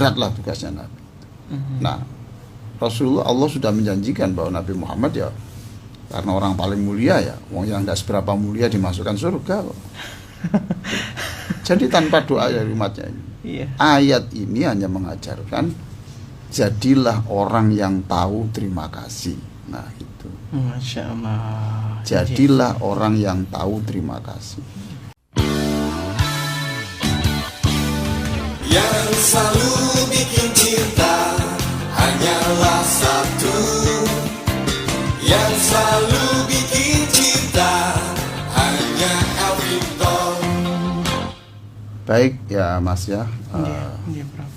beratlah tugasnya Nabi. Nah, Rasulullah, Allah sudah menjanjikan bahwa Nabi Muhammad ya karena orang paling mulia ya, wong yang tidak seberapa mulia dimasukkan surga kok. Jadi tanpa doa dari umatnya ini. Iya. Ayat ini hanya mengajarkan jadilah orang yang tahu terima kasih. Nah itu. Masya Allah. Jadilah orang yang tahu terima kasih. Yang selalu bikin cinta hanyalah satu. Yang selalu bikin cinta hanya Alvito. Baik ya Mas ya. Iya, Prof.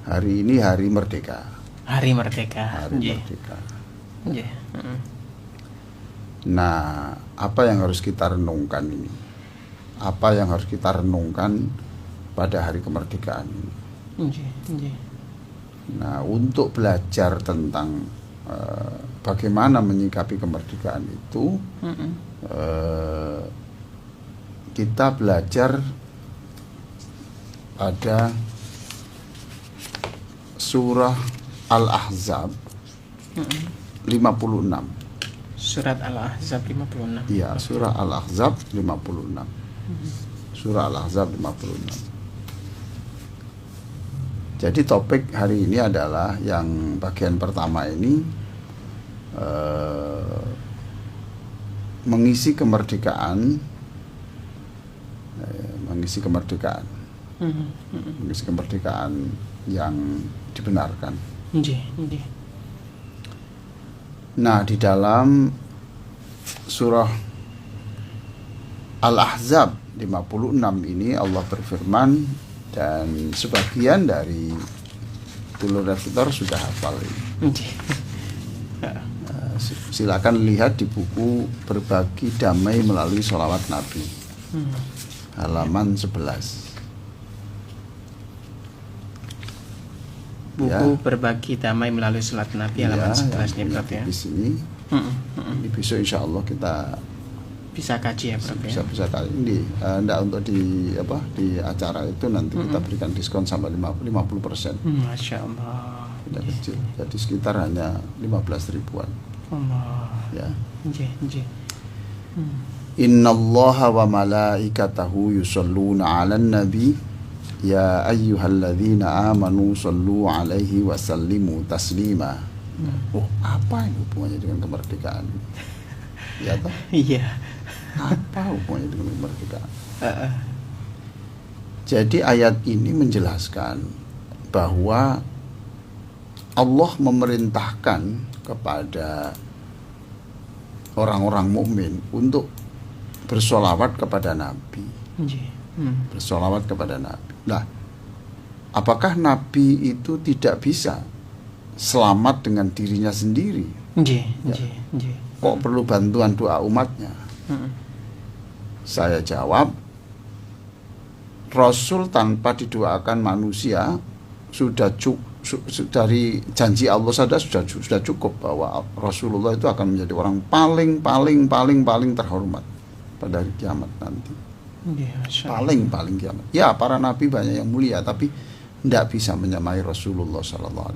Hari ini hari merdeka. Hari merdeka. Hari merdeka. Iya. Nah, apa yang harus kita renungkan ini? Apa yang harus kita renungkan pada hari kemerdekaan ini? Iya. Nah, untuk belajar tentang bagaimana menyikapi kemerdekaan itu, kita belajar pada surah Al-Ahzab 56. Surat Al-Ahzab 56. Iya, surah Al-Ahzab 56. Surah Al-Ahzab 56. Jadi topik hari ini adalah yang bagian pertama ini mengisi kemerdekaan, mengisi kemerdekaan yang dibenarkan. Iya. Nah, di dalam surah Al-Ahzab 56 ini Allah berfirman, dan sebagian dari dulur revitor sudah hafal ini. Silakan lihat di buku Berbagi Damai Melalui Sholawat Nabi, halaman 11. Buku Ya. Berbagi Damai Melalui Sholawat Nabi, halaman 11 nih, Prof ya. Di sini. Ini besok insya Allah kita Bisa kaji ya, Prof ya. bisa kali ini enggak untuk di acara itu nanti kita berikan diskon sampai 50%. Masya Allah. Tidak kecil. Jadi sekitar hanya 15 ribuan. Allah. Ya. Iya. Innallaha wa malaikatahu yusholluna 'alan nabi ya ayyuhalladzina amanu shollu 'alaihi wa sallimu taslima. Oh, apa ini hubungannya dengan kemerdekaan? Ya toh? Iya. Apa hubungannya dengan kemerdekaan? Jadi ayat ini menjelaskan bahwa Allah memerintahkan kepada orang-orang mukmin untuk bersolawat kepada Nabi. Iya. Bersolawat kepada Nabi. Nah, apakah Nabi itu tidak bisa selamat dengan dirinya sendiri? Iya. Kok perlu bantuan doa umatnya? Saya jawab, Rasul tanpa didoakan manusia sudah dari janji Allah saja sudah cukup bahwa Rasulullah itu akan menjadi orang paling terhormat pada hari kiamat nanti. Paling kiamat. Ya, para nabi banyak yang mulia, tapi tidak bisa menyamai Rasulullah SAW.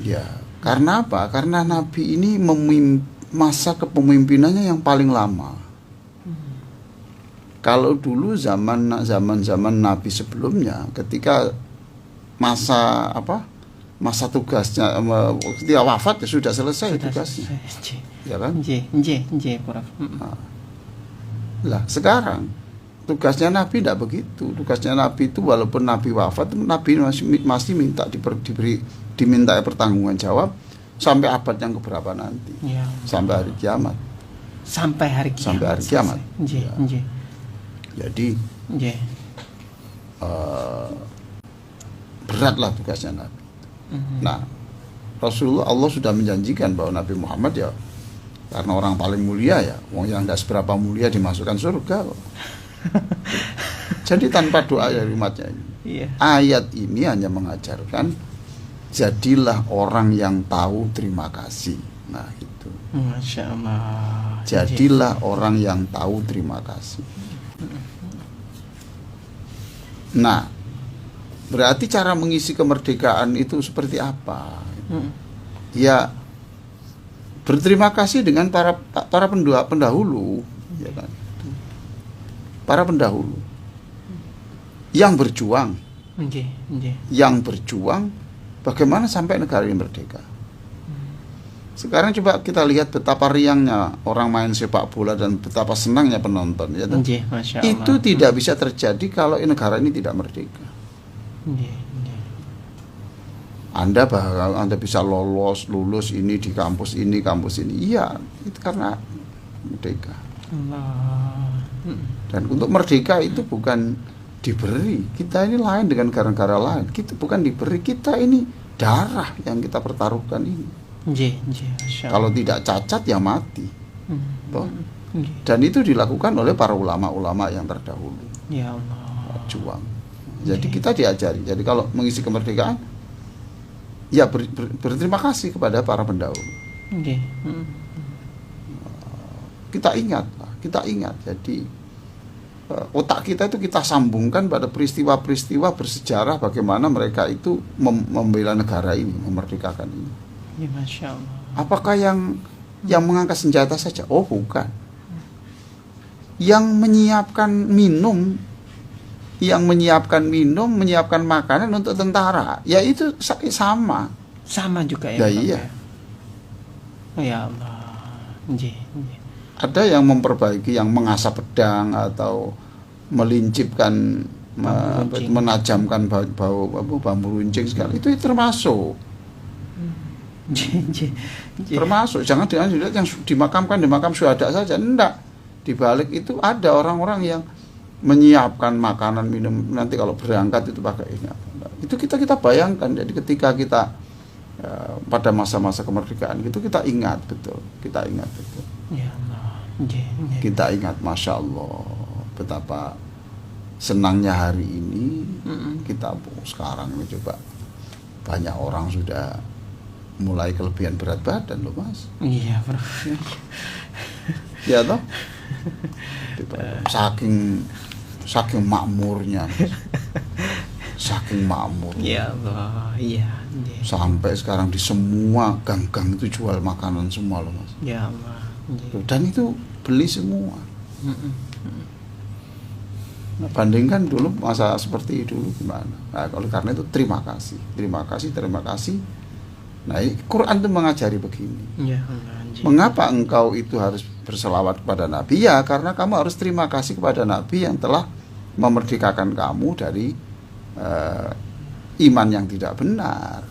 Ya, karena apa? Karena nabi ini masa kepemimpinannya yang paling lama. Kalau dulu zaman Nabi sebelumnya, ketika masa tugasnya ketika wafat ya sudah selesai tugasnya. Ya kan? Prof. Lah sekarang tugasnya Nabi tidak begitu. Tugasnya Nabi itu walaupun Nabi wafat, Nabi masih diminta pertanggungan jawab sampai abad yang keberapa nanti. Ya. Sampai hari kiamat. Sampai hari kiamat. Ya. Jadi beratlah tugasnya Nabi. Nah, Rasulullah, Allah sudah menjanjikan bahwa Nabi Muhammad ya karena orang paling mulia ya, wong yang tidak seberapa mulia dimasukkan surga kok. Jadi tanpa doa dari umatnya ini. Iya. Ayat ini hanya mengajarkan jadilah orang yang tahu terima kasih. Nah itu. Masya Allah. Jadilah orang yang tahu terima kasih. Nah, Berarti cara mengisi kemerdekaan itu seperti apa? Ya berterima kasih dengan para pendahulu, ya kan? Para pendahulu yang berjuang, yang berjuang bagaimana sampai negara ini merdeka. Sekarang coba kita lihat betapa riangnya orang main sepak bola dan betapa senangnya penonton, ya kan? Masya Allah. Itu tidak bisa terjadi kalau negara ini tidak merdeka. Anda bisa lulus ini di kampus ini, iya, itu karena merdeka. Dan untuk merdeka itu bukan diberi. Kita ini lain dengan negara-negara lain. Kita bukan diberi, kita ini darah yang kita pertaruhkan ini. Kalau tidak cacat ya mati. Dan itu dilakukan oleh para ulama-ulama yang terdahulu. Ya Allah. Juang. Jadi kita diajari. Jadi kalau mengisi kemerdekaan, ya berterima kasih kepada para pendahulu. Kita ingat. Jadi otak kita itu kita sambungkan pada peristiwa-peristiwa bersejarah bagaimana mereka itu membela negara ini, memerdekakan ini. Ya, Masya Allah. Apakah yang mengangkat senjata saja? Oh, bukan. Yang menyiapkan minum, menyiapkan makanan untuk tentara, ya itu sama. Sama juga ya. Iya. Oh, ya Allah. Ada yang memperbaiki, yang mengasah pedang atau melincipkan, menajamkan bambu runcing segala itu termasuk. Termasuk. Jangan dilihat yang dimakamkan di makam syuhada saja. Enggak. Di balik itu ada orang-orang yang menyiapkan makanan, minum, nanti kalau berangkat itu pakai ini. Itu kita bayangkan. Jadi ketika kita pada masa-masa kemerdekaan itu kita ingat betul. Ya Allah. Kita ingat, Masya Allah, betapa senangnya hari ini. Kita sekarang ini coba banyak orang sudah mulai kelebihan berat badan loh, Mas. Iya, Bro. Ya toh? Saking makmurnya. Saking makmur. Ya Allah, iya. Sampai sekarang di semua gang-gang itu jual makanan semua loh, Mas. Ya Allah. Dan itu beli semua. Nah, bandingkan dulu masa seperti dulu gimana? Nah, oleh karena itu terima kasih. Nah, Quran itu mengajari begini. Ya Allah. Mengapa engkau itu harus berselawat kepada Nabi? Ya, karena kamu harus terima kasih kepada Nabi yang telah memerdekakan kamu dari iman yang tidak benar.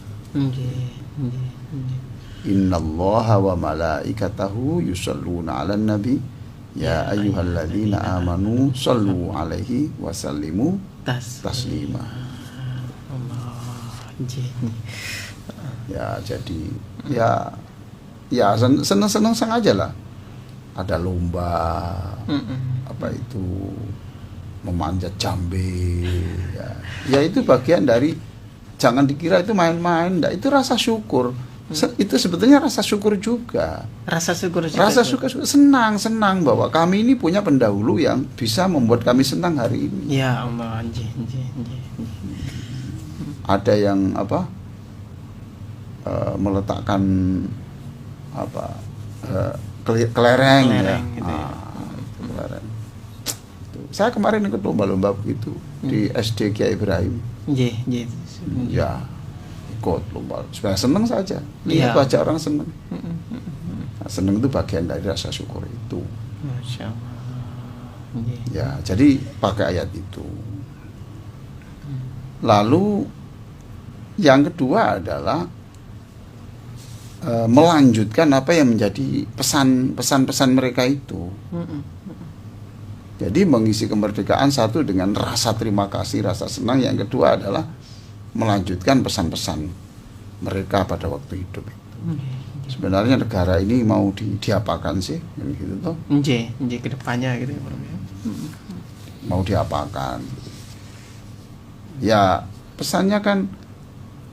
Innallaha wa malaikatahu yusholluna 'alan nabi ya ayyuhalladzina amanu shallu 'alaihi wa sallimu taslima. Ya, jadi ya seneng-seneng aja lah. Ada lomba apa itu memanjat jambe ya itu bagian dari, jangan dikira itu main-main, itu rasa syukur. Itu sebetulnya rasa syukur juga. Rasa syukur, senang bahwa kami ini punya pendahulu yang bisa membuat kami senang hari ini. Ya Allah. Ada yang meletakkan kelereng ya. Gitu ya. Kelereng. Saya kemarin ikut lomba-lomba begitu di SD Kiai Ibrahim. Ya, ikut lomba supaya senang saja. Lihat wajah orang senang. Nah, senang itu bagian dari rasa syukur itu. Masya Allah. Ya, jadi pakai ayat itu. Lalu yang kedua adalah melanjutkan apa yang menjadi pesan-pesan mereka itu. Jadi mengisi kemerdekaan satu dengan rasa terima kasih, rasa senang. Yang kedua adalah melanjutkan pesan-pesan mereka pada waktu hidup itu. Sebenarnya negara ini mau diapakan sih, gitu toh? Ke depannya gitu ya, Bro. Mau diapakan? Ya, pesannya kan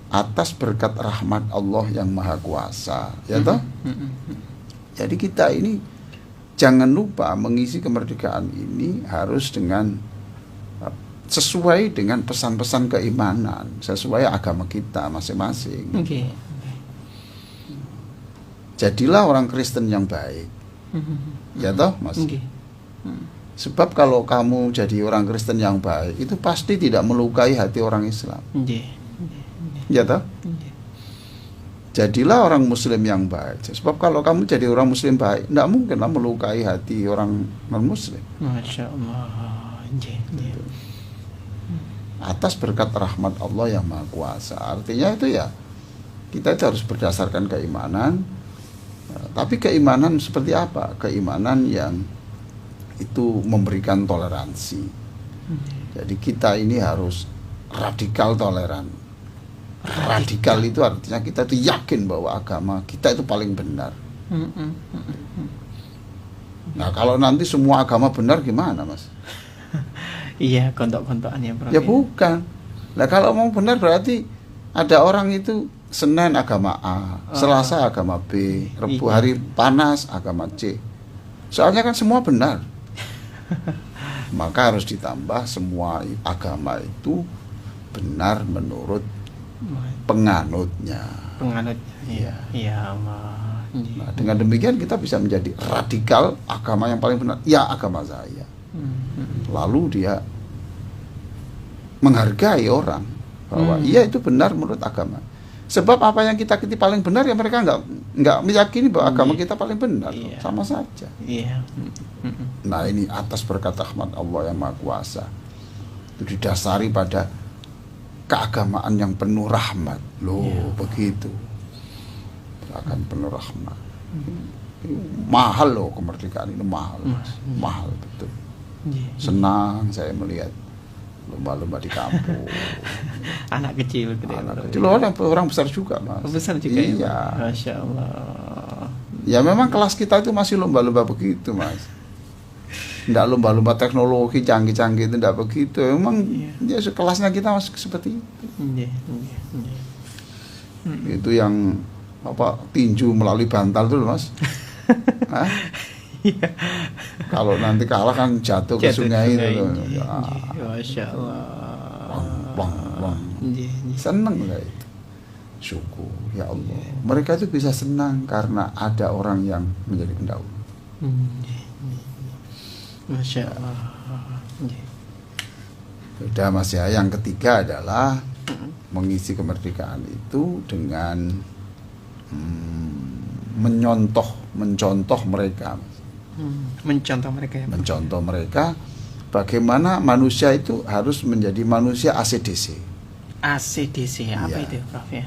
atas berkat rahmat Allah yang Maha Kuasa, ya toh? Jadi kita ini jangan lupa mengisi kemerdekaan ini harus dengan sesuai dengan pesan-pesan keimanan, sesuai agama kita masing-masing. Nggih. Jadilah orang Kristen yang baik. Ya toh, Mas? Nggih. Sebab kalau kamu jadi orang Kristen yang baik, itu pasti tidak melukai hati orang Islam. Nggih. Ya toh? Nggih. Jadilah orang Muslim yang baik. Sebab kalau kamu jadi orang Muslim baik, tidak mungkinlah melukai hati orang non-Muslim. Masya Allah. Nggih. Nggih. Atas berkat rahmat Allah yang Maha Kuasa. Artinya itu ya, kita itu harus berdasarkan keimanan. Tapi keimanan seperti apa? Keimanan yang itu memberikan toleransi. Jadi kita ini harus radikal toleran. Radikal itu artinya kita itu yakin bahwa agama kita itu paling benar. Nah, kalau nanti semua agama benar gimana, Mas? Iya, kontok-kontokan ya, Prof. Ya bukan. Nah, kalau mau benar berarti ada orang itu Senin agama A, Selasa agama B, Rebu hari panas agama C. Soalnya kan semua benar. Maka harus ditambah semua agama itu benar menurut penganutnya. Iya. Iya, Allah. Nah, dengan demikian kita bisa menjadi radikal, agama yang paling benar ya agama saya. Lalu dia menghargai orang bahwa iya itu benar menurut agama. Sebab apa yang kita kiti paling benar ya mereka nggak meyakini bahwa agama kita paling benar. Iya. Sama saja. Iya. Nah, ini atas berkat rahmat Allah yang Maha Kuasa. Itu didasari pada keagamaan yang penuh rahmat. Loh, begitu. Akan penuh rahmat. Mahal loh kemerdekaan ini, mahal. Mahal betul. Senang saya melihat lomba-lomba di kampung. Anak kecil gitu ya. Anak kecil, orang besar juga, Mas. Besar juga iya. ya. Masya Allah. Ya memang kelas kita itu masih lomba-lomba begitu, Mas. Tidak lomba-lomba teknologi canggih-canggih itu tidak begitu. Memang ya kelasnya kita masih seperti itu. Itu yang apa tinju melalui bantal tuh, Mas. Hah? Iya. Kalau nanti kalah kan jatuh ke sungai itu. Masya Allah. Bang. Seneng lah itu. Syukur ya Allah. Mereka itu bisa senang karena ada orang yang menjadi pendahulu. Masya Allah. Sudah, Mas ya. Yang ketiga adalah mengisi kemerdekaan itu dengan mencontoh mereka. Mencontoh mereka ya. Mencontoh mereka bagaimana manusia itu harus menjadi manusia ACDC. ACDC apa Ya. itu, Prof ya?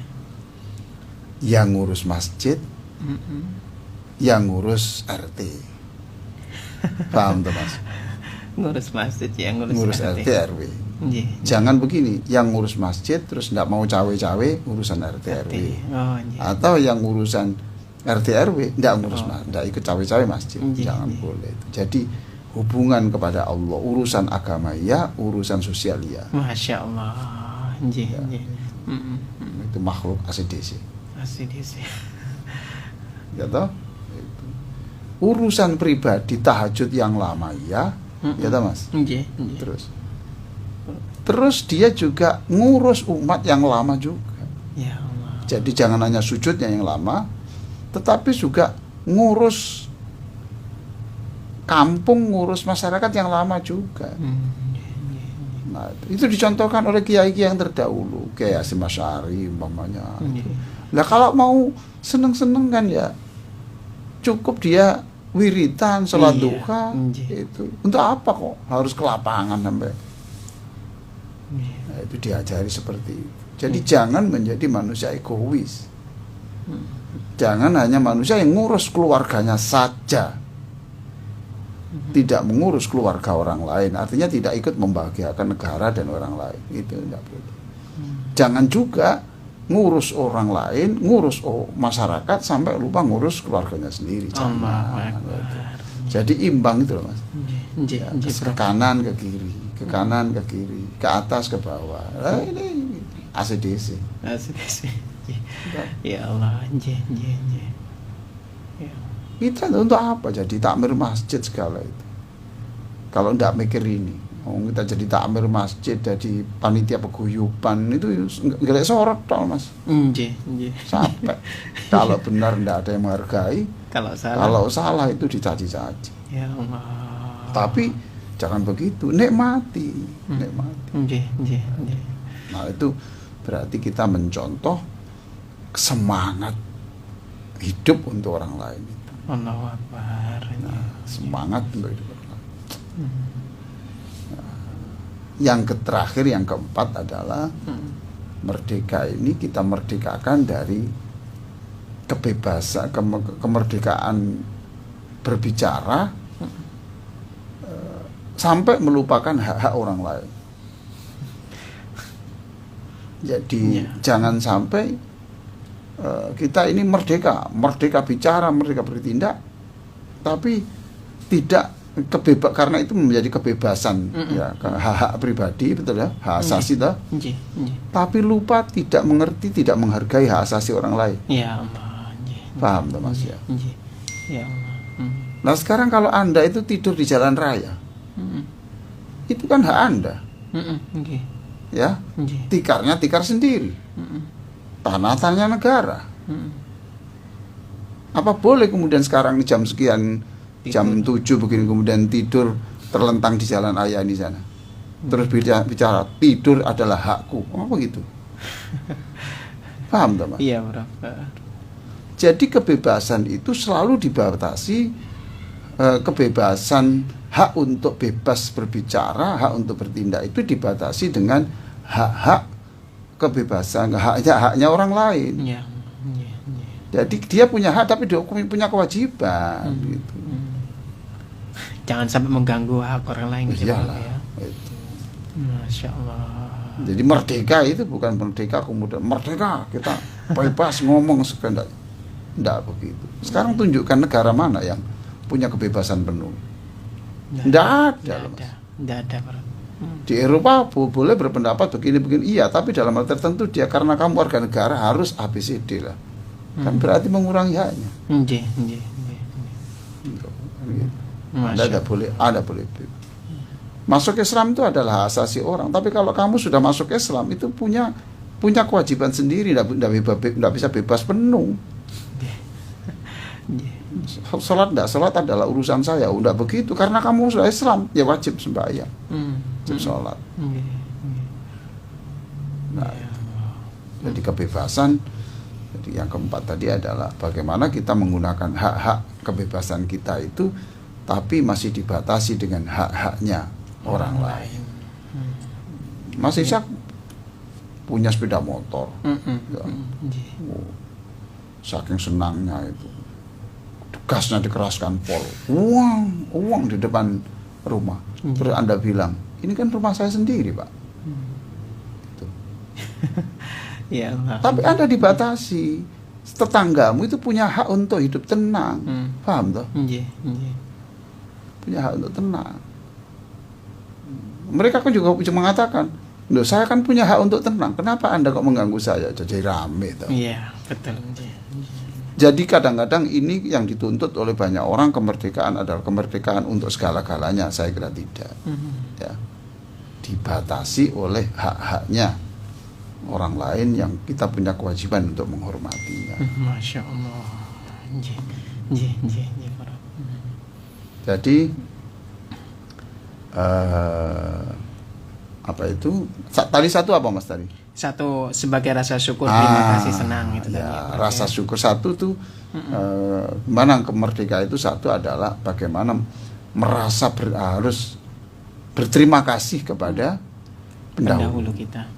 Yang ngurus masjid, yang ngurus RT. Paham tuh, Mas? Ngurus masjid ya, Ngurus RT RW. Iya. Jangan begini, yang ngurus masjid terus tidak mau cawe-cawe urusan RT RW. Oh, iya. Atau yang urusan RT RW tidak ngurus tidak ikut cawe-cawe masjid. Jangan boleh. Jadi hubungan kepada Allah, urusan agama ya, urusan sosial ya. Masya Allah. Iya. Itu makhluk ACDC. ACDC. Ya toh? Itu. Urusan pribadi tahajud yang lama ya, ya toh, Mas. Iya. Terus dia juga ngurus umat yang lama juga. Ya Allah. Jadi jangan hanya sujudnya yang lama, tetapi juga ngurus kampung, ngurus masyarakat yang lama juga. Nah, itu dicontohkan oleh kiai-kiai yang terdahulu, kayak Hasyim Asy'ari umpamanya. Nah, kalau mau seneng-seneng kan ya cukup dia wiridan, sholat duha itu. Untuk apa kok harus ke lapangan sampai? Nah, itu diajari seperti itu. Jadi jangan menjadi manusia egois. Jangan hanya manusia yang ngurus keluarganya saja, tidak mengurus keluarga orang lain. Artinya tidak ikut membahagiakan negara dan orang lain. Itu tidak boleh. Jangan juga ngurus orang lain, ngurus masyarakat sampai lupa ngurus keluarganya sendiri. Jangan. Jadi imbang itu loh, Mas. Ya, ke kanan ke kiri, ke kanan ke kiri, ke atas ke bawah. Nah, ini ACDC. Ya Allah. Kita untuk apa jadi takmir masjid segala itu? Kalau tidak mikir ini, Kita jadi takmir masjid, jadi panitia paguyuban itu nggak sorot tol Mas. Nggih. Sampai kalau benar ndak ada yang menghargai, Kalau salah itu dicaci-caci. ya Allah. Tapi jangan begitu, nikmati. Nggih. Nah, itu berarti kita mencontoh semangat hidup untuk orang lain itu. Allahu Akbar. Semangat untuk hidup orang lain. Yang terakhir, yang keempat adalah merdeka ini kita merdekakan dari kebebasan, kemerdekaan berbicara sampai melupakan hak-hak orang lain. Jadi jangan sampai kita ini merdeka bicara, merdeka bertindak, tapi tidak karena itu menjadi kebebasan ya, hak-hak pribadi, betul ya, hak asasi dah. Tapi lupa, tidak mengerti, tidak menghargai hak asasi orang lain. Ya Allah. Paham tuh Mas ya? Ya Allah. Nah sekarang kalau Anda itu tidur di jalan raya, itu kan hak Anda. Ya, tikarnya tikar sendiri, tanahnya negara. Apa boleh kemudian sekarang jam sekian, jam 7 begini kemudian tidur terlentang di jalan raya di sana, terus bicara tidur adalah hakku, apa begitu? Paham tak Mas? Iya Bro. Jadi kebebasan itu selalu dibatasi, kebebasan hak untuk bebas berbicara, hak untuk bertindak itu dibatasi dengan hak-hak kebebasan, haknya orang lain. Iya. Jadi dia punya hak tapi dia punya kewajiban gitu. Jangan sampai mengganggu hak orang lain gitu Iyalah, ya. itu. Masya Allah. Jadi merdeka itu bukan merdeka kemudian merdeka kita bebas ngomong sekehendak. Tidak begitu. Sekarang tunjukkan negara mana yang punya kebebasan penuh. Tidak ada. Tidak ada Bro. Di Eropa boleh berpendapat begini-begini, iya, tapi dalam hal tertentu dia karena kamu warga negara harus ABCD lah. Kan berarti mengurangi haknya. Nggih. Ada boleh. Masuk Islam itu adalah hak asasi orang, tapi kalau kamu sudah masuk Islam itu punya kewajiban sendiri, tidak bisa bebas penuh. Sholat adalah urusan saya, udah begitu karena kamu sudah Islam ya wajib sembahyang, wajib sholat. Nah, jadi kebebasan. Jadi yang keempat tadi adalah bagaimana kita menggunakan hak-hak kebebasan kita itu, tapi masih dibatasi dengan hak-haknya orang lain. Mas Ishak punya sepeda motor, ya. Saking senangnya itu, gasnya dikeraskan pol, uang di depan rumah. Terus Anda bilang, ini kan rumah saya sendiri Pak. Gitu. Ya Allah. Tapi Anda dibatasi, tetanggamu itu punya hak untuk hidup tenang, paham toh? Punya hak untuk tenang. Mereka kan juga mengatakan, loh saya kan punya hak untuk tenang, kenapa Anda kok mengganggu saya? Jadi rame toh. Iya betul. Jadi kadang-kadang ini yang dituntut oleh banyak orang, kemerdekaan adalah kemerdekaan untuk segala-galanya. Saya kira tidak. Ya. Dibatasi oleh hak-haknya orang lain yang kita punya kewajiban untuk menghormatinya. Masya Allah. Jadi apa itu? Tadi satu apa Mas tadi? Satu sebagai rasa syukur, terima kasih, senang itu ya, tadi. rasa syukur satu tuh mana kemerdekaan itu satu adalah bagaimana merasa harus berterima kasih kepada pendahulu kita.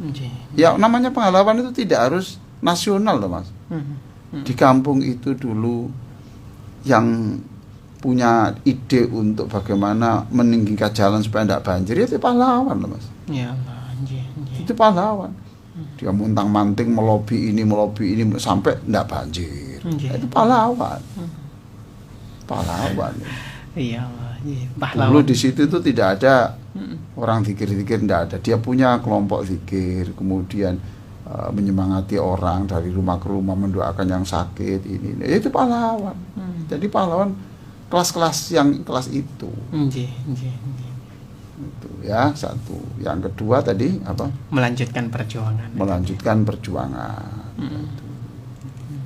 Ya namanya pahlawan itu tidak harus nasional loh Mas. Di kampung itu dulu yang punya ide untuk bagaimana meninggikan jalan supaya tidak banjir, itu pahlawan loh Mas. Ya Allah. Itu pahlawan. Dia montang-manting melobi ini sampai tidak banjir. Itu pahlawan. Pahlawan. Iya Allah. Dulu di situ itu tidak ada orang zikir-zikir, tidak ada. Dia punya kelompok zikir, kemudian menyemangati orang dari rumah ke rumah, mendoakan yang sakit ini. Itu pahlawan. Jadi pahlawan kelas-kelas yang kelas itu. Itu ya satu. Yang kedua tadi apa? Melanjutkan perjuangan. Melanjutkan perjuangan.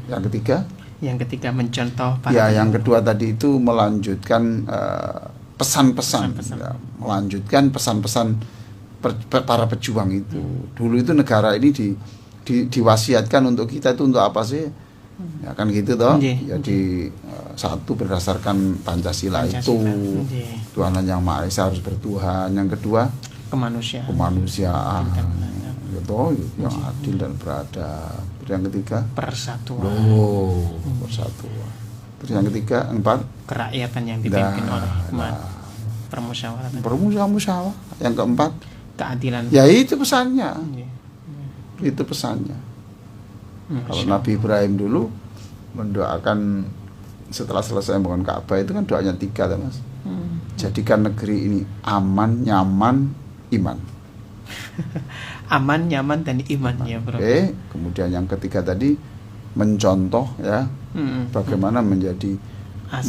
Yang ketiga? Yang ketiga mencontoh Ya, yang kedua tadi itu melanjutkan pesan-pesan. Ya, melanjutkan pesan-pesan para pejuang itu. Dulu itu negara ini diwasiatkan untuk kita itu untuk apa sih? Ya kan gitu toh. Jadi satu berdasarkan Pancasila itu Tuhan yang Maha Esa harus bertuhan. Yang kedua kemanusiaan. Gitu, yang adil dan beradab. Yang ketiga persatuan. Persatuan. Terus yang ketiga, empat kerakyatan yang dipimpin oleh umat. Permusyawaratan. Yang keempat keadilan. Ya itu pesannya. Itu pesannya. Kalau Nabi Ibrahim dulu mendoakan setelah selesai membangun Ka'bah itu kan doanya 3 kan, Mas. Jadikan negeri ini aman, nyaman, iman. Aman, nyaman dan iman ya, Bro. Kemudian yang ketiga tadi mencontoh ya bagaimana menjadi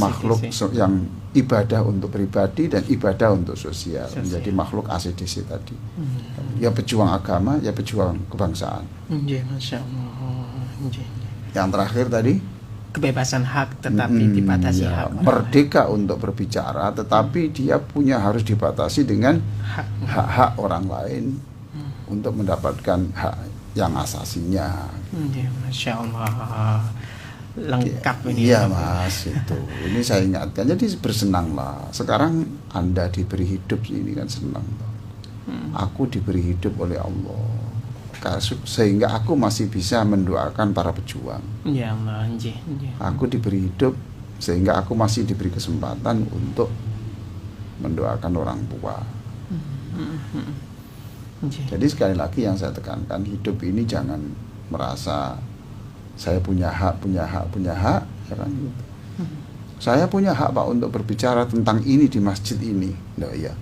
makhluk yang ibadah untuk pribadi dan ibadah untuk sosial. Menjadi makhluk ACDC tadi. Ya pejuang agama, ya pejuang kebangsaan. Masya Allah. Yang terakhir tadi kebebasan hak tetapi dibatasi hak. Merdeka untuk berbicara tetapi dia harus dibatasi dengan hak-hak orang lain untuk mendapatkan hak yang asasinya. Masya Allah, lengkap ini. Iya Mas, itu. Ini saya ingatkan. Jadi bersenanglah. Sekarang Anda diberi hidup ini kan senang. Aku diberi hidup oleh Allah, sehingga aku masih bisa mendoakan para pejuang. Ya Allah, aku diberi hidup sehingga aku masih diberi kesempatan untuk mendoakan orang tua. Jadi sekali lagi yang saya tekankan, hidup ini jangan merasa saya punya hak, ya kan gitu. Saya punya hak Pak untuk berbicara tentang ini di masjid ini. Iya.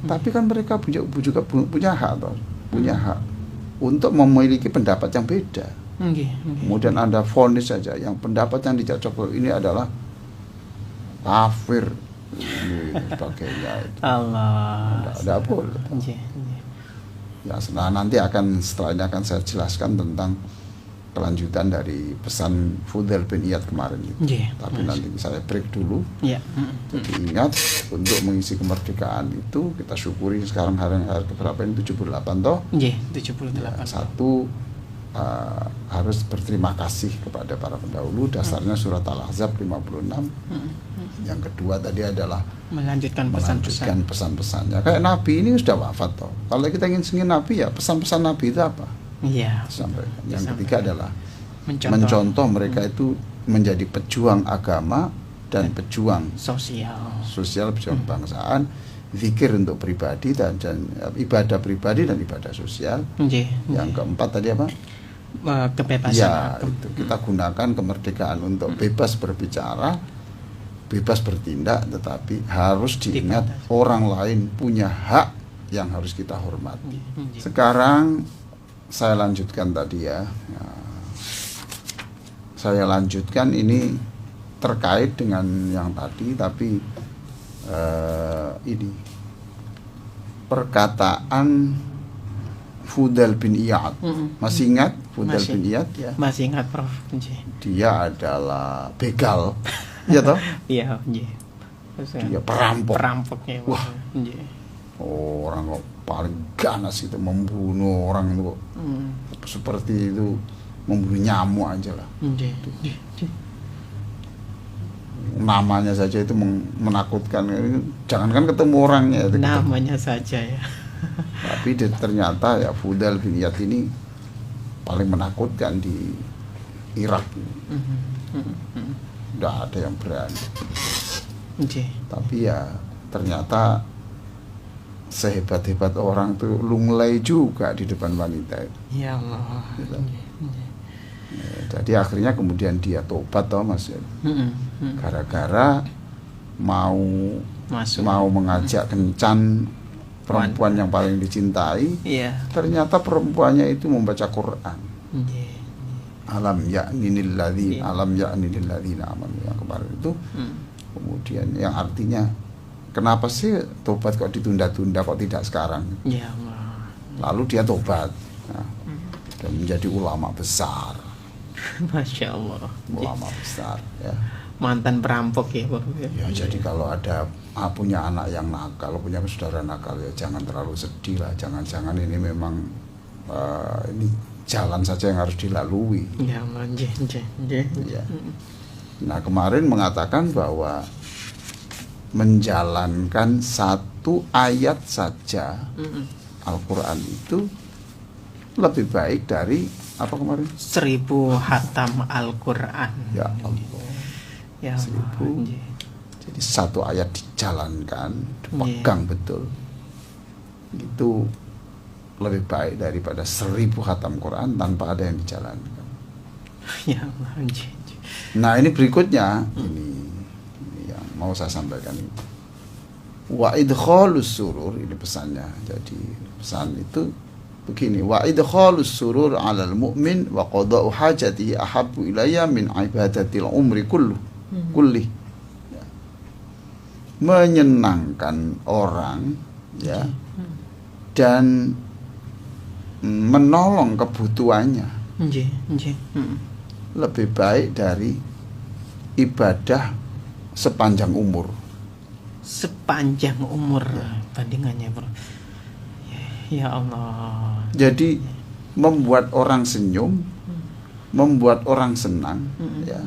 Tapi kan mereka juga punya hak toh, punya hak untuk memiliki pendapat yang beda. Kemudian Anda vonis saja yang pendapat yang dicocok ini adalah kafir ini sebagainya itu. Allah. Tidak boleh. Ya, nanti setelah ini akan saya jelaskan tentang kelanjutan dari pesan Fudail bin Iyad kemarin itu. Tapi nanti saya break dulu. Jadi ingat, untuk mengisi kemerdekaan itu kita syukuri sekarang hari keberapa ini 78 toh? 78. Ya, satu harus berterima kasih kepada para pendahulu, dasarnya surat Al-Ahzab 56. Yang kedua tadi adalah melanjutkan pesan-pesannya. Kayak Nabi ini sudah wafat toh. Kalau kita ingin sengin Nabi ya pesan-pesan Nabi itu apa? Sampaikan. Yang ketiga adalah mencontoh mereka itu menjadi pejuang agama dan pejuang sosial, pejuang kebangsaan, zikir untuk pribadi dan ibadah pribadi dan ibadah sosial. Yang keempat tadi apa? Kebebasan. Itu kita gunakan kemerdekaan untuk bebas berbicara, bebas bertindak, tetapi harus diingat orang lain punya hak yang harus kita hormati. Sekarang saya lanjutkan tadi ya. Saya lanjutkan ini terkait dengan yang tadi, tapi ini perkataan Fudail bin Iyad. Masih ingat Fudail bin Iyad? Ya. Masih ingat, Prof. Dia adalah begal. Iya toh? Iya, dia perampoknya. Wah. Orang kok paling ganas itu membunuh orang itu seperti itu, membunuh nyamuk aja lah. Namanya saja itu menakutkan. Jangankan ketemu orangnya. Namanya saja ya. Tapi ternyata ya Fudail bin Iyad ini paling menakutkan di Irak. Tidak ada yang berani. Tapi ya ternyata sehebat-hebat orang tuh lunglai juga di depan wanita itu. Ya Allah. Gitu. Jadi akhirnya kemudian dia tobat toh Mas. Gara-gara mau mengajak kencan perempuan yang paling dicintai. Ternyata perempuannya itu membaca Quran. Alam ya'ninil ladzina amanu yang kemarin itu. Kemudian yang artinya kenapa sih tobat kok ditunda-tunda, kok tidak sekarang? Ya Allah. Lalu dia tobat, nah, dan menjadi ulama besar. Masya Allah. Ulama besar ya. Mantan perampok ya Pak. Ya, jadi kalau ada punya anak yang nakal, punya saudara nakal, ya jangan terlalu sedih lah. Jangan-jangan ini memang ini jalan saja yang harus dilalui. Ya Allah. Ya. Nah, kemarin mengatakan bahwa menjalankan satu ayat saja Al-Quran itu lebih baik dari apa kemarin? 1000 hatam Al-Quran. Ya Allah. Ya 1000. Jadi satu ayat dijalankan, dipegang betul, itu lebih baik daripada 1000 khatam Quran tanpa ada yang dijalankan. Ya Allah. Nah, ini berikutnya, ini yang mau saya sampaikan ini. Wa idkhalus surur, ini pesannya. Jadi pesan itu begini, wa idkhalus surur 'alal mu'min wa qada'u hajatihi ahabbu ilayya min ibadatil umri kulli. Ya. Menyenangkan orang ya dan menolong kebutuhannya lebih baik dari ibadah sepanjang umur. Sepanjang umur bandingannya bro. Ya Allah. Jadi membuat orang senyum, membuat orang senang, ya.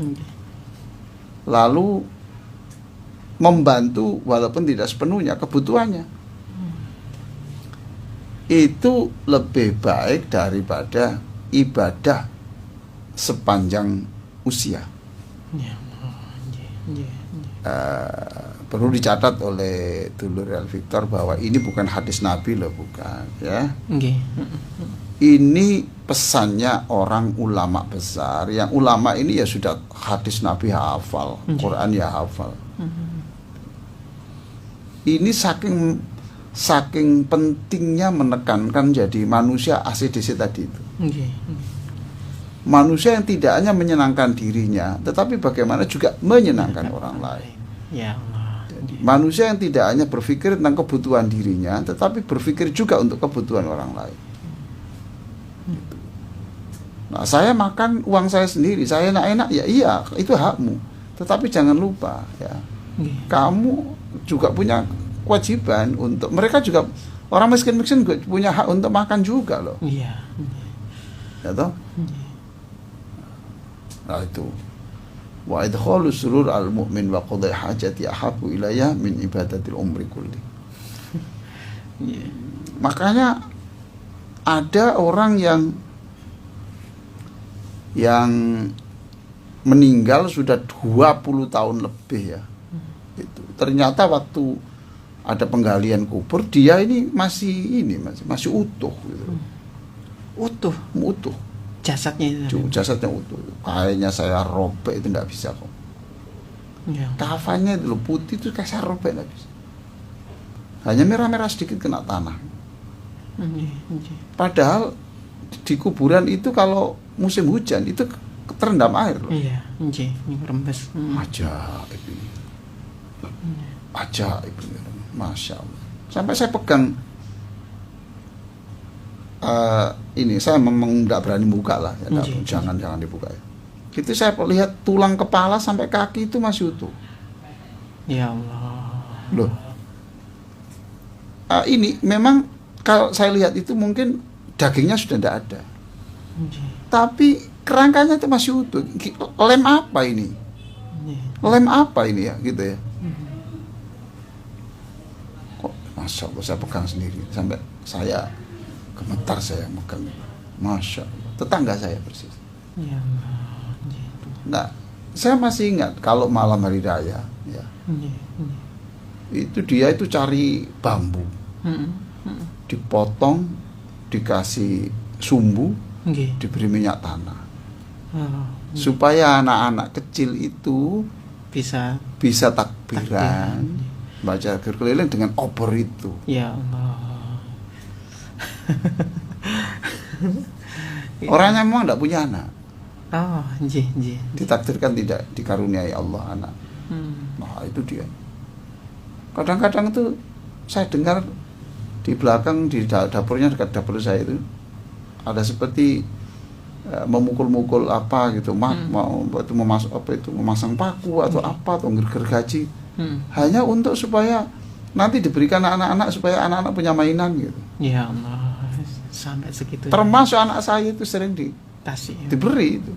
Lalu membantu walaupun tidak sepenuhnya kebutuhannya. Itu lebih baik daripada ibadah sepanjang usia. Perlu dicatat oleh Dulur El Victor bahwa ini bukan hadis Nabi loh, bukan ya. Ini pesannya orang ulama besar. Yang ulama ini ya sudah hadis Nabi hafal, Quran ya hafal. Ini saking pentingnya menekankan jadi manusia ACDC tadi itu. Manusia yang tidak hanya menyenangkan dirinya, tetapi bagaimana juga menyenangkan orang lain. Ya Allah. Jadi, manusia yang tidak hanya berpikir tentang kebutuhan dirinya, tetapi berpikir juga untuk kebutuhan orang lain. Nah, saya makan uang saya sendiri, saya enak-enak, ya iya, itu hakmu. Tetapi jangan lupa, ya, kamu juga punya kewajiban untuk, mereka juga, orang miskin-miskin juga punya hak untuk makan juga loh. Iya. Ya toh? Nah itu. Wa idkhalu surur al mu'min wa qadai hajati ahabu ilayya min ibadatil umri kulli. Makanya ada orang yang meninggal sudah 20 tahun lebih ya. Itu. Ternyata waktu ada penggalian kubur dia ini masih utuh gitu. Utuh. Jasadnya itu. Jasadnya utuh. Kayaknya saya robek itu tidak bisa kok. Ya. Kafannya itu putih itu kayak saya robek tidak bisa. Hanya merah-merah sedikit kena tanah. Padahal di kuburan itu kalau musim hujan itu terendam air loh. Iya, rembes. Ajaib ini. Ajaib ini. Masya Allah. Sampai saya pegang ini, saya memang tidak berani buka lah ya, jangan dibuka ya. Itu saya lihat tulang kepala sampai kaki itu masih utuh. Ya Allah. Loh. Ini memang kalau saya lihat itu mungkin dagingnya sudah tidak ada. Tapi kerangkanya itu masih utuh. Lem apa ini? Lem apa ini ya, gitu ya. Kok Masya Allah saya pegang sendiri sampai saya gemetar, saya megang. Masya Allah, tetangga saya persis. Ya Allah. Nah, saya masih ingat kalau malam hari raya ya, itu dia itu cari bambu, dipotong, dikasih sumbu, diberi minyak tanah, supaya anak-anak kecil itu bisa takbiran, baca keliling dengan obor itu. Ya Allah. Orangnya memang tidak punya anak. Oh, ditakdirkan tidak dikaruniai Allah anak. Nah itu dia. Kadang-kadang itu saya dengar di belakang di dapurnya, dekat dapur saya itu ada seperti memukul-mukul apa gitu, mau itu memasang paku atau apa atau gergaji, hanya untuk supaya nanti diberikan anak-anak supaya anak-anak punya mainan gitu. Ya Allah, sampai segitu. Termasuk anak saya itu sering diberi itu.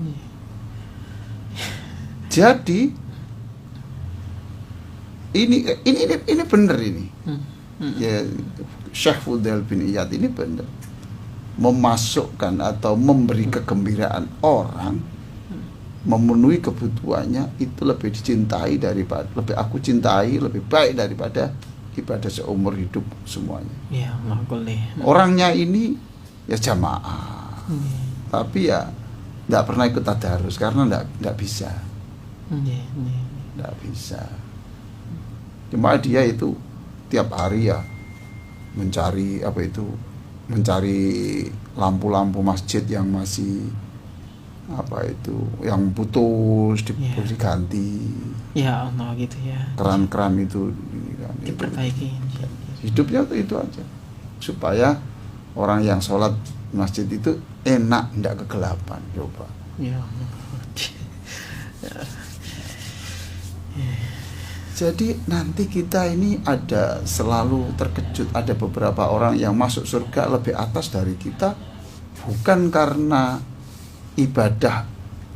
Jadi ini benar ini. Ya, Syekh Fudail bin Iyad ini benar memasukkan atau memberi kegembiraan orang, memenuhi kebutuhannya itu lebih dicintai daripada, lebih aku cintai, lebih baik daripada ibadah seumur hidup semuanya. Ya Allah, boleh. Orangnya ini ya jamaah, tapi ya tidak pernah ikut tadarus karena tidak bisa. Tidak bisa. Cuma dia itu tiap hari ya mencari lampu-lampu masjid yang masih yang putus diganti. Ya Allah, gitu ya. Keran-keran itu diperbaiki. Hidupnya itu aja supaya orang yang sholat masjid itu enak, tidak kegelapan. Coba. Ya Allah. Jadi nanti kita ini ada selalu terkejut, ada beberapa orang yang masuk surga lebih atas dari kita, bukan karena ibadah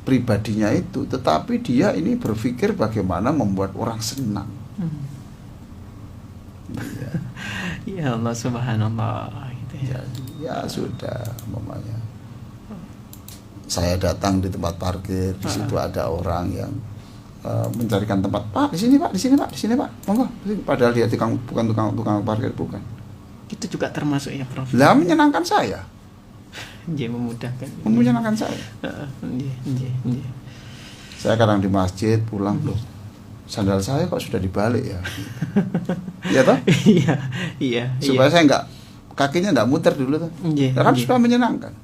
pribadinya itu, tetapi dia ini berpikir bagaimana membuat orang senang. Ya Allah, subhanallah gitu ya. Ya sudah, mamanya. Saya datang di tempat parkir, di situ ada orang yang mencarikan tempat. Pak, di sini Pak, monggo. Padahal dia bukan tukang parkir, bukan. Itu juga termasuk ya, Prof. Lah menyenangkan saya. Memudahkan. Menyenangkan saya. Saya kadang di masjid pulang loh. Sandal saya kok sudah dibalik ya. Iya toh? Iya. Supaya saya enggak, kakinya enggak muter dulu tuh. Kan supaya menyenangkan.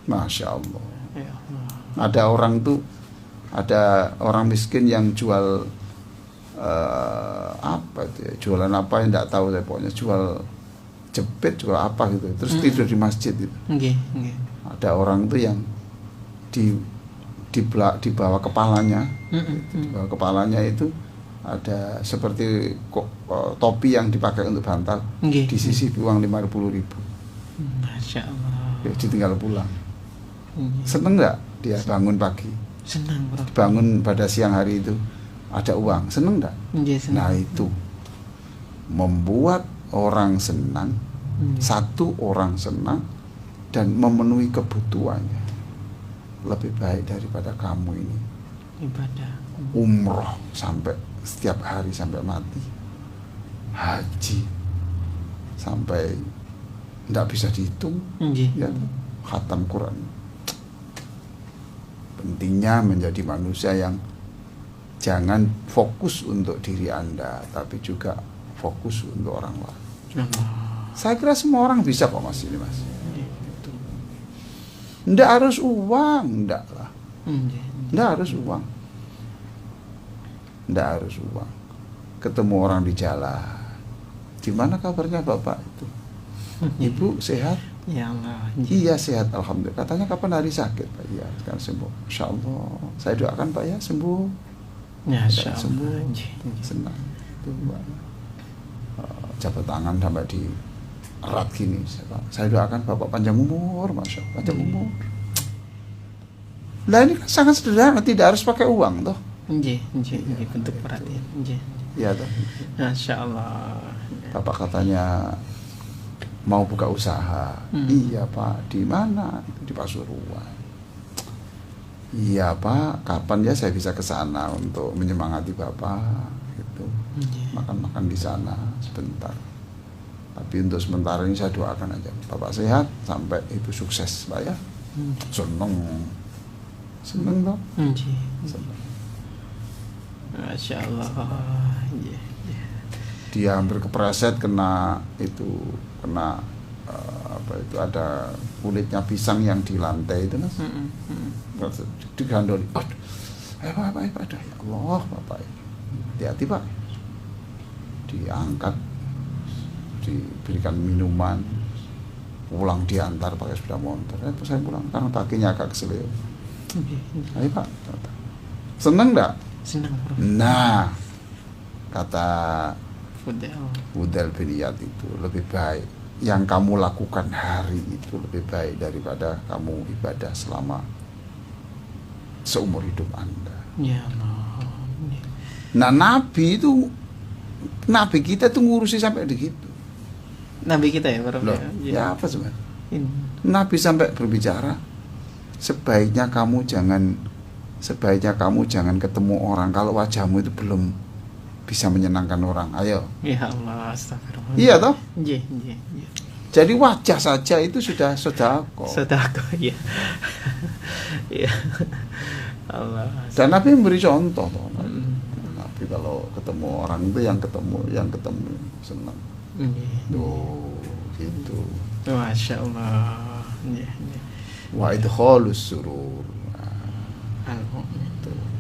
Masya Allah. Ya Allah. Ada orang miskin yang jual jualan apa yang tidak tahu saya, pokoknya jual jepit, jual apa gitu, terus tidur di masjid itu. Ada orang tuh yang di bawah kepalanya, di bawah kepalanya itu ada seperti topi yang dipakai untuk bantal, disisih uang 50.000. Masya Allah. Ditinggal pulang. Seneng nggak dia bangun pagi? Senang, Bro. Bangun pada siang hari itu ada uang, seneng nggak? Nah itu membuat orang senang, satu orang senang dan memenuhi kebutuhannya lebih baik daripada kamu ini ibadah umroh sampai setiap hari sampai mati, haji sampai tidak bisa dihitung, ya, khatam Quran. Pentingnya menjadi manusia yang jangan fokus untuk diri Anda, tapi juga fokus untuk orang lain. Saya kira semua orang bisa kok Mas ini Mas. Nggak harus uang, nggak lah. Nggak harus uang. Nggak harus uang. Ketemu orang di jalan. Gimana kabarnya Bapak itu? Ibu sehat? Ya Allah. Iya sehat, alhamdulillah. Katanya kapan hari sakit Pak? Iya, sekarang sembuh. Insya Allah. Saya doakan Pak ya sembuh. Ya, sembuh. Senang. Itu Pak. Jabat tangan sampai di erat gini. Saya doakan Bapak panjang umur, Masya Allah, panjang umur. Lah ini kan sangat sederhana, tidak harus pakai uang toh. Bentuk perhatian. Iya toh. Masya Allah. Bapak katanya mau buka usaha. Iya Pak, di mana? Itu di Pasuruan. Iya Pak, kapan ya saya bisa ke sana untuk menyemangati Bapak gitu. Makan-makan di sana sebentar. Tapi untuk sementara ini saya doakan aja Bapak sehat sampai itu sukses Pak ya. Seneng toh? Seneng. Masya Allah. Dia hampir kepreset kena ada kulitnya pisang yang di lantai itu Mas. Digandoli. Aduh. Bapak, ya Allah Bapak. hati-hati Pak, diangkat, diberikan minuman, pulang diantar pakai sepeda motor. Saya pulang karena paginya agak keselio. Ayo Pak, seneng nggak? Senang, Prof. Nah, kata Fudel. bin Iyad itu lebih baik yang kamu lakukan hari itu lebih baik daripada kamu ibadah selama seumur hidup Anda. Ya Allah. Nah, Nabi kita tuh ngurusi sampai begitu. Nabi kita ya, Prof. Loh, Ya. ya apa sebenarnya? Ini. Nabi sampai berbicara, sebaiknya kamu jangan ketemu orang kalau wajahmu itu belum bisa menyenangkan orang. Ayo. Ya Allah, astagfirullah. Iya toh? Iya. Jadi wajah saja itu sudah sedekah. Sedekah, ya. Iya. Allah. Dan Nabi memberi contoh toh. Nabi kalau ketemu orang itu yang ketemu senang. Tuh, gitu. Masya Allah. Ya. Wa idkhalus surur. Alhamdulillah.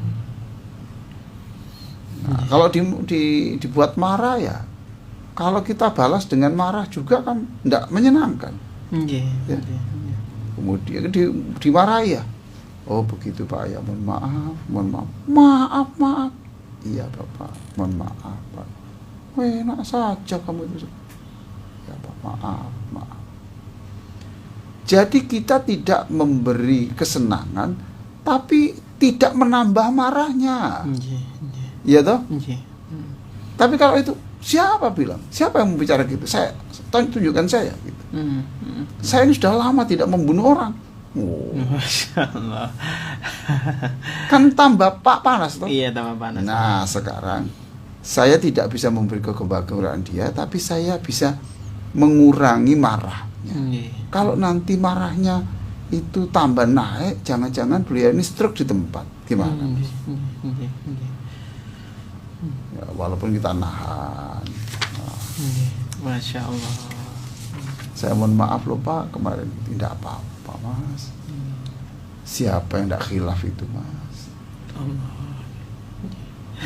Nah, kalau dibuat marah ya, kalau kita balas dengan marah juga kan tidak menyenangkan. Iya. Ya. Kemudian dimarahi ya. Oh begitu Pak ya, mohon maaf. Iya Bapak, mohon maaf Pak. Enak saja kamu itu. Ya Pak, maaf. Jadi kita tidak memberi kesenangan, tapi tidak menambah marahnya. Iya toh? Iya. Tapi kalau itu siapa bilang? Siapa yang membicara gitu? Saya tunjukkan saya gitu. Saya ini sudah lama tidak membunuh orang. Oh. Masya Allah. Kan tambah panas toh? Iya, tambah panas. Nah, sekarang saya tidak bisa memberi kegembiraan dia, tapi saya bisa mengurangi marahnya. Kalau nanti marahnya itu tambah naik, jangan-jangan beliau ini stroke di tempat. Gimana? Ya, walaupun kita nahan. Masya Allah. Saya mohon maaf loh Pak, kemarin tidak apa-apa Mas. Siapa yang tidak khilaf itu Mas?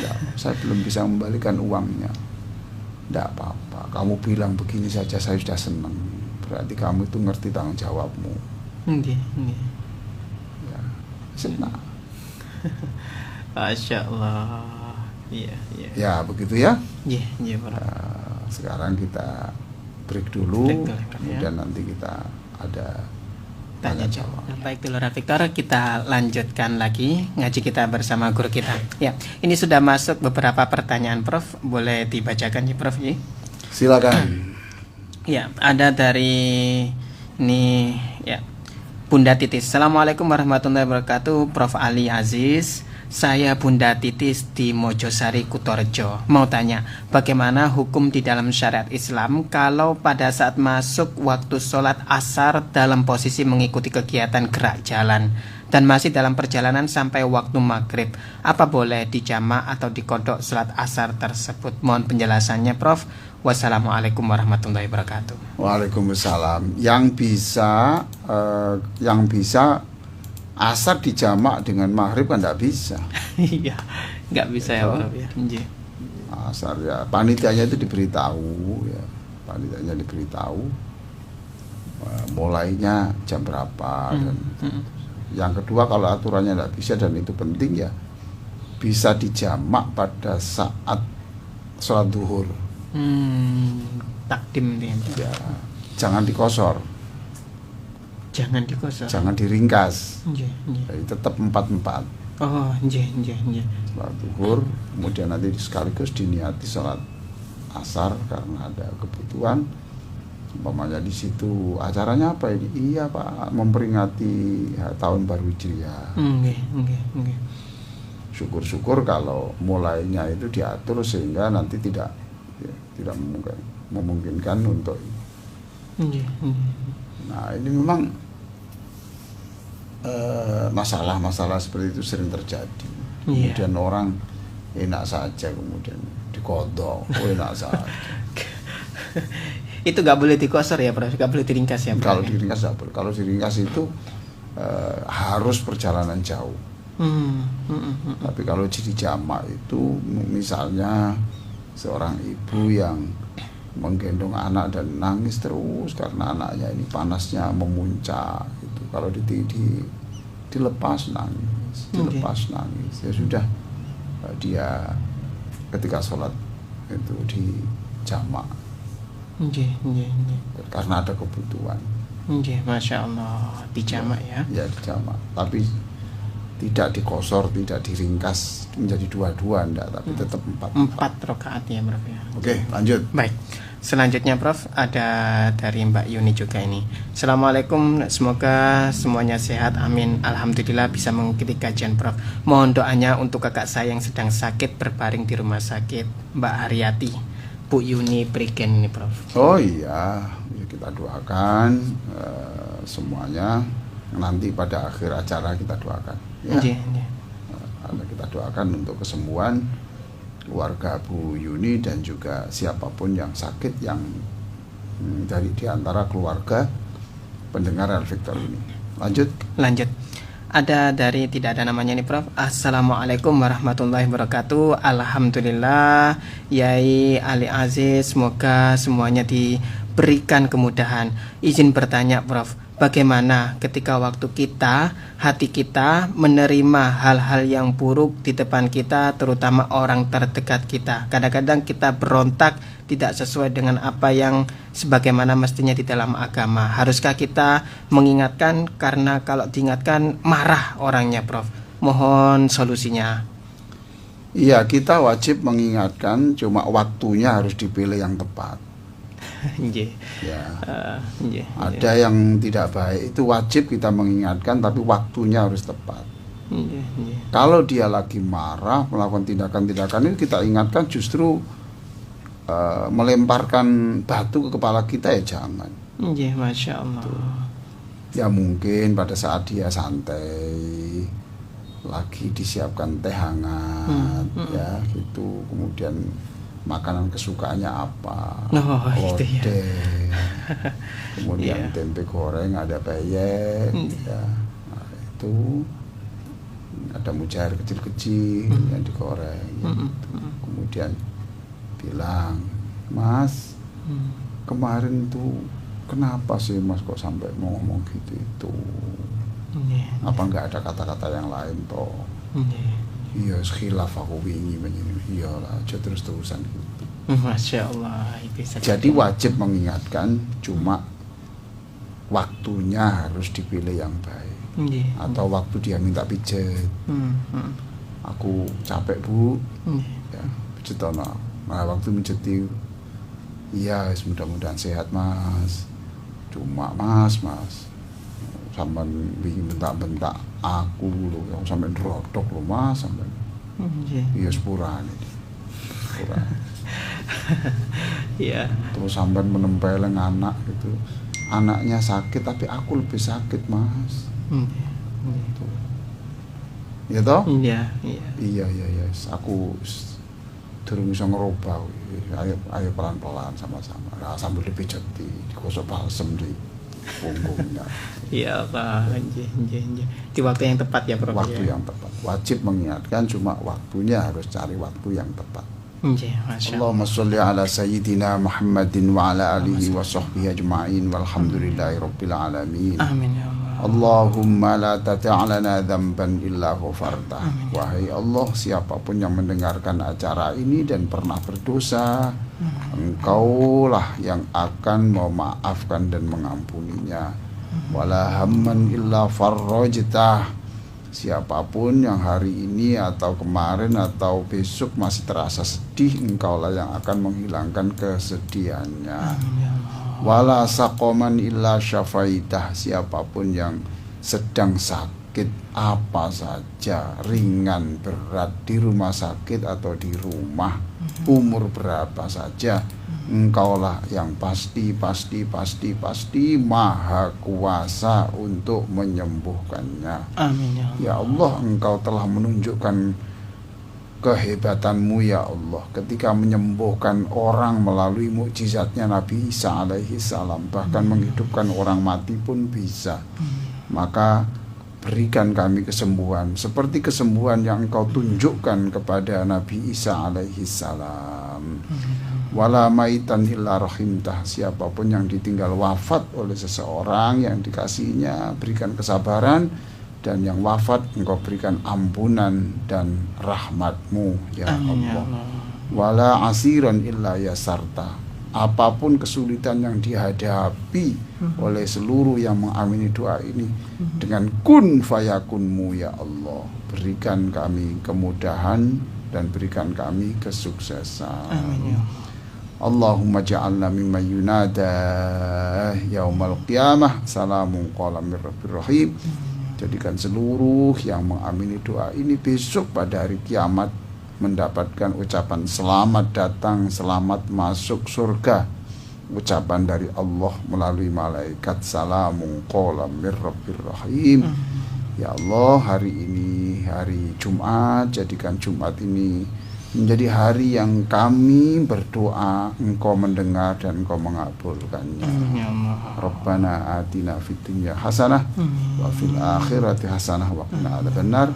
Ya, saya belum bisa membalikan uangnya. Tidak apa-apa. Kamu bilang begini saja saya sudah senang. Berarti kamu itu ngerti tanggung jawabmu. Ya, senang. Masya Allah. Iya. Ya begitu ya. Iya, Prof. Sekarang kita break dulu, Prof, kemudian ya. nanti kita ada Tanya jawab. Baik dulu Victor, kita lanjutkan lagi ngaji kita bersama guru kita. Ya, ini sudah masuk beberapa pertanyaan Prof. Boleh dibacakan ya Prof? Ya? Silakan. Ya, ada dari ini ya. Bunda Titis. Assalamualaikum warahmatullahi wabarakatuh. Prof Ali Aziz. Saya Bunda Titis di Mojosari, Kutorejo. Mau tanya, bagaimana hukum di dalam syariat Islam kalau pada saat masuk waktu sholat asar dalam posisi mengikuti kegiatan gerak jalan dan masih dalam perjalanan sampai waktu maghrib? Apa boleh dijamak atau dikodok sholat asar tersebut? Mohon penjelasannya Prof. Wassalamualaikum warahmatullahi wabarakatuh. Waalaikumsalam. Yang bisa asar dijamak dengan maghrib kan tidak bisa. Iya, nggak bisa ya Prof ya. Asar ya, panitianya itu diberitahu ya, panitianya diberitahu mulainya jam berapa dan yang kedua kalau aturannya tidak bisa dan itu penting ya bisa dijamak pada saat sholat duhur. Takdim nih. Ya, jangan dikosor. Jangan dikosor. Jangan diringkas. Jadi tetap 4-4. Oh, Sholat duhur, kemudian nanti sekaligus diniati sholat asar karena ada kebutuhan. Umpamanya di situ acaranya apa ini? Iya Pak, memperingati tahun baru Hijriah. Syukur-syukur kalau mulainya itu diatur sehingga nanti tidak memungkinkan untuk. Nah ini memang masalah-masalah seperti itu sering terjadi. Kemudian orang enak saja kemudian dikodok, enak saja. Itu nggak boleh dikosor ya Prof, nggak boleh diringkas ya Prof. Kalau diringkas nggak boleh. Kalau diringkas itu harus perjalanan jauh. Tapi kalau jadi jamak itu misalnya seorang ibu yang menggendong anak dan nangis terus karena anaknya ini panasnya memuncak gitu. Kalau dilepas nangis, nangis, ya sudah, dia ketika sholat itu di jamak. Karena ada kebutuhan. Masya Allah, di jamak ya. Ya di jamak, tapi tidak dikosor, tidak diringkas menjadi dua-dua, enggak, tapi tetap 4 rakaat ya Prof ya. Oke, lanjut. Baik. Selanjutnya Prof, ada dari Mbak Yuni juga ini. Assalamualaikum, semoga semuanya sehat, amin. Alhamdulillah bisa mengikuti kajian Prof. Mohon doanya untuk kakak saya yang sedang sakit berbaring di rumah sakit, Mbak Haryati, Bu Yuni Prigen ini Prof. Oh iya, ya kita doakan semuanya. Nanti pada akhir acara kita doakan ya. Kita doakan untuk kesembuhan keluarga Bu Yuni dan juga siapapun yang sakit yang dari diantara keluarga pendengar Al Victor ini. Lanjut. Ada dari tidak ada namanya nih Prof. Assalamualaikum warahmatullahi wabarakatuh. Alhamdulillah Yai Ali Aziz, semoga semuanya diberikan kemudahan. Izin bertanya Prof, bagaimana ketika waktu kita, hati kita menerima hal-hal yang buruk di depan kita, terutama orang terdekat kita. Kadang-kadang kita berontak tidak sesuai dengan apa yang sebagaimana mestinya di dalam agama. Haruskah kita mengingatkan, karena kalau diingatkan marah orangnya Prof? Mohon solusinya. Iya, kita wajib mengingatkan, cuma waktunya harus dipilih yang tepat. Ya. Ada yang tidak baik, itu wajib kita mengingatkan, tapi waktunya harus tepat. Kalau dia lagi marah melakukan tindakan-tindakan itu, kita ingatkan, justru melemparkan batu ke kepala kita ya jangan. Masya Allah. Ya mungkin pada saat dia santai, lagi disiapkan teh hangat, ya gitu, kemudian makanan kesukaannya apa, lodeh, kemudian tempe goreng, ada bayek, ya, nah, itu ada mujair kecil-kecil yang digoreng, gitu. Kemudian bilang, Mas, kemarin tuh kenapa sih Mas kok sampai mau ngomong gitu itu? Apa nggak ada kata-kata yang lain toh? Iya, khilaf aku wingi begini. Iyalah, aja terus-terusan gitu. Masya Allah. Jadi wajib mengingatkan, cuma waktunya harus dipilih yang baik. Atau waktu dia minta pijet, aku capek Bu, ya pijet ono. Nah, waktu mijeti, iya, mudah-mudahan sehat Mas. Cuma Mas, sampai bikin bentak-bentak aku loh, yang sampai nerodok loh Mas, sampai. Iya sepurane. Iya. Terus sampai menempeleng anak gitu. Anaknya sakit tapi aku lebih sakit Mas. Ya toh? Iya. Aku durung iso ngerubah. Ayo pelan-pelan sama-sama. Nah, sambil dipijeti, digosok balsem di punggungnya. Iya Pak, di waktu yang tepat ya Prof. Waktu yang tepat. Wajib mengingatkan, cuma waktunya harus cari waktu yang tepat. Allahumma sholli ala sayyidina Muhammadin wa ala alihi wa sahbihi ajma'in walhamdulillahi rabbil alamin. Amin ya Allah. Allahumma la tata'alana dzamban illa ghafartah. Wahai Allah, siapapun yang mendengarkan acara ini dan pernah berdosa, Engkaulah yang akan memaafkan dan mengampuninya. Wala hamman illa farrajtah. Siapapun yang hari ini atau kemarin atau besok masih terasa sedih, Engkaulah yang akan menghilangkan kesedihannya. Wala saqaman illa syafaitah. Siapapun yang sedang sakit apa saja, ringan, berat, di rumah sakit atau di rumah, umur berapa saja, Engkaulah yang pasti maha kuasa untuk menyembuhkannya. Amin ya Allah. Engkau telah menunjukkan kehebatanmu ya Allah ketika menyembuhkan orang melalui mukjizatnya Nabi Isa alaihi salam, bahkan menghidupkan orang mati pun bisa. Maka berikan kami kesembuhan seperti kesembuhan yang Engkau tunjukkan kepada Nabi Isa alaihi salam. Wala maitan illa rahimtah, siapapun yang ditinggal wafat oleh seseorang yang dikasihinya, berikan kesabaran, dan yang wafat Engkau berikan ampunan dan rahmat-Mu ya Allah. Wala asiran illa yasarta, apapun kesulitan yang dihadapi oleh seluruh yang mengamini doa ini, dengan kun fayakunmu ya Allah, berikan kami kemudahan dan berikan kami kesuksesan. Amin ya. Allahumma ja'alna mimman yunada yaumal qiyamah salamun qala mir rabbir rahim. Jadikan seluruh yang mengamini doa ini besok pada hari kiamat mendapatkan ucapan selamat datang, selamat masuk surga. Ucapan dari Allah melalui malaikat, salamun qala mir rabbir rahim. Ya Allah, hari ini hari Jumat, jadikan Jumat ini menjadi hari yang kami berdoa, Engkau mendengar dan Engkau mengabulkannya. Ya Allah. Rabbana atina fid dunya hasanah wa fil akhirati hasanah wa qina adzabannar.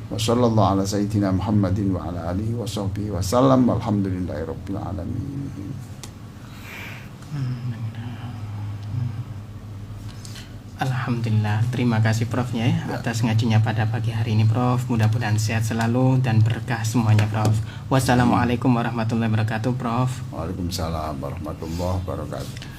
Wa sallallahu ala sayyidina Muhammadin wa ala alihi wa sahbihi wa sallam. Walhamdulillahi rabbil alamin. Alhamdulillah, terima kasih Profnya ya atas ngajinya pada pagi hari ini Prof. Mudah-mudahan sehat selalu dan berkah semuanya Prof. Wassalamualaikum warahmatullahi wabarakatuh Prof. Waalaikumsalam warahmatullahi wabarakatuh.